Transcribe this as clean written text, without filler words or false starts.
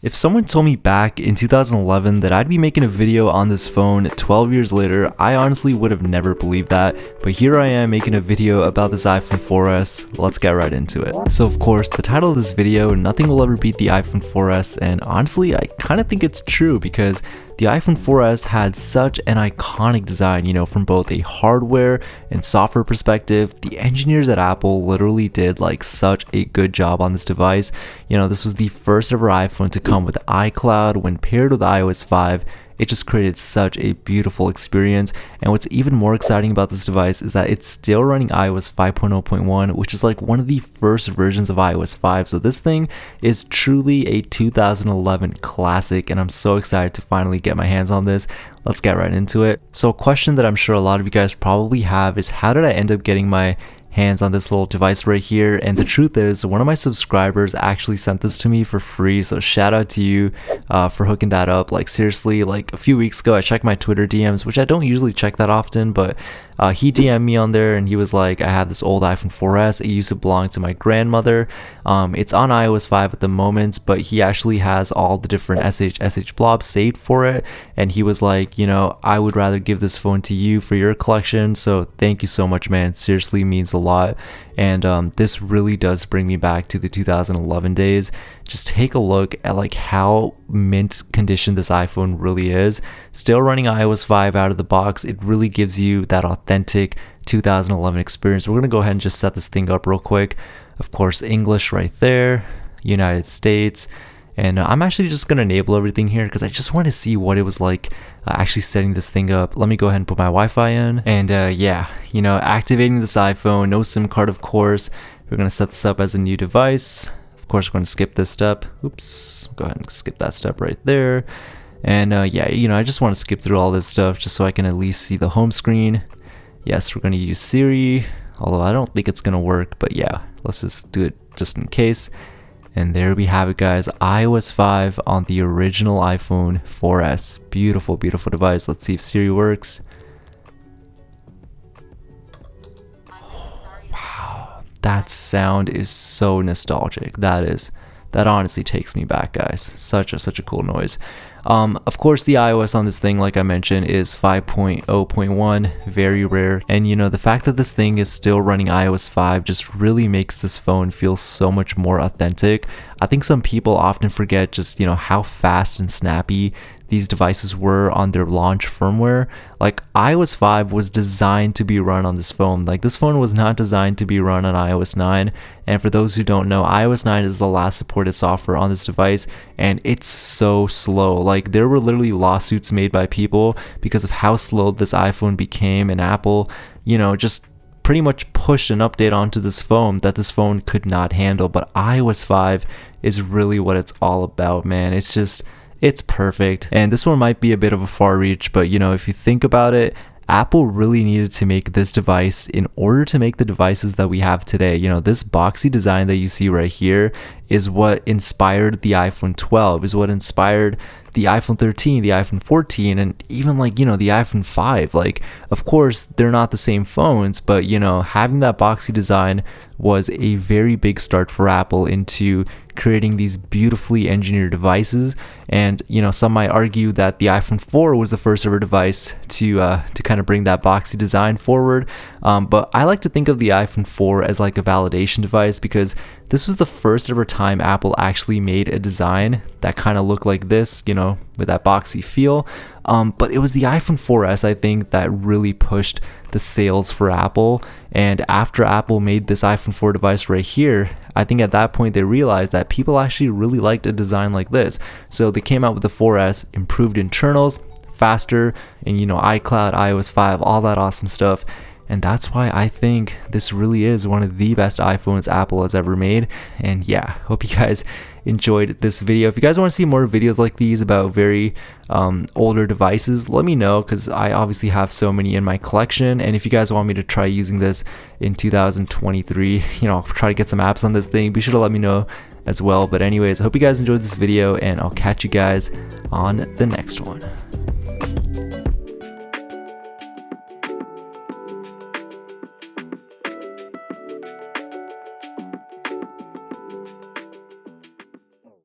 If someone told me back in 2011 that I'd be making a video on this phone 12 years later, I honestly would have never believed that, but here I am making a video about this iPhone 4S. Let's get right into it. So of course, the title of this video, nothing will ever beat the iPhone 4S, and honestly, I kind of think it's true because the iPhone 4S had such an iconic design, from both a hardware and software perspective. The engineers at Apple literally did like such a good job on this device. This was the first ever iPhone to come with iCloud. When paired with iOS 5, it just created such a beautiful experience. And what's even more exciting about this device is that it's still running iOS 5.0.1, which is like one of the first versions of iOS 5. So this thing is truly a 2011 classic, and I'm so excited to finally get my hands on this. Let's get right into it. So a question that I'm sure a lot of you guys probably have is, how did I end up getting my hands on this little device right here? And the truth is, one of my subscribers actually sent this to me for free, so shout out to you for hooking that up. Like seriously, like a few weeks ago I checked my Twitter DMs, which I don't usually check that often, but he DM'd me on there and he was like, I have this old iPhone 4S, it used to belong to my grandmother. It's on iOS 5 at the moment, but he actually has all the different SH blobs saved for it, and he was like, I would rather give this phone to you for your collection, so thank you so much, man. It seriously means a lot. And this really does bring me back to the 2011 days. Just take a look at like how mint condition this iPhone really is. Still running iOS 5 out of the box. It really gives you that authentic 2011 experience. We're gonna go ahead and just set this thing up real quick. Of course, English right there, United States. And I'm actually just going to enable everything here because I just want to see what it was like actually setting this thing up. Let me go ahead and put my Wi-Fi in. And activating this iPhone, no SIM card, of course. We're going to set this up as a new device. Of course, we're going to skip this step. Oops, go ahead and skip that step right there. And I just want to skip through all this stuff just so I can at least see the home screen. Yes, we're going to use Siri, although I don't think it's going to work, but yeah, let's just do it just in case. And there we have it, guys. iOS 5 on the original iPhone 4S. Beautiful, beautiful device. Let's see if Siri works. Wow, that sound is so nostalgic. That honestly takes me back, guys. Such a cool noise. Of course, the iOS on this thing, like I mentioned, is 5.0.1, very rare. And the fact that this thing is still running iOS 5 just really makes this phone feel so much more authentic. I think some people often forget just, how fast and snappy these devices were on their launch firmware. Like iOS 5 was designed to be run on this phone. Like this phone was not designed to be run on iOS 9. And for those who don't know, iOS 9 is the last supported software on this device, and it's so slow. Like there were literally lawsuits made by people because of how slow this iPhone became, and Apple, just pretty much pushed an update onto this phone that this phone could not handle. But iOS 5 is really what it's all about, man. It's perfect. And this one might be a bit of a far reach, but if you think about it, Apple really needed to make this device in order to make the devices that we have today. This boxy design that you see right here is what inspired the iPhone 12, is what inspired the iPhone 13, the iPhone 14, and even the iPhone 5. Like, of course, they're not the same phones, but having that boxy design was a very big start for Apple into creating these beautifully engineered devices. And some might argue that the iPhone 4 was the first ever device to kind of bring that boxy design forward. But I like to think of the iPhone 4 as like a validation device, because this was the first ever time Apple actually made a design that kind of looked like this, with that boxy feel. But it was the iPhone 4S, I think, that really pushed the sales for Apple. And after Apple made this iPhone 4 device right here, I think at that point they realized that people actually really liked a design like this. So they came out with the 4S, improved internals, faster, and iCloud, iOS 5, all that awesome stuff. And that's why I think this really is one of the best iPhones Apple has ever made. And yeah, hope you guys enjoyed this video. If you guys want to see more videos like these about very older devices, let me know, because I obviously have so many in my collection. And if you guys want me to try using this in 2023, I'll try to get some apps on this thing, be sure to let me know as well. But anyways, I hope you guys enjoyed this video, and I'll catch you guys on the next one.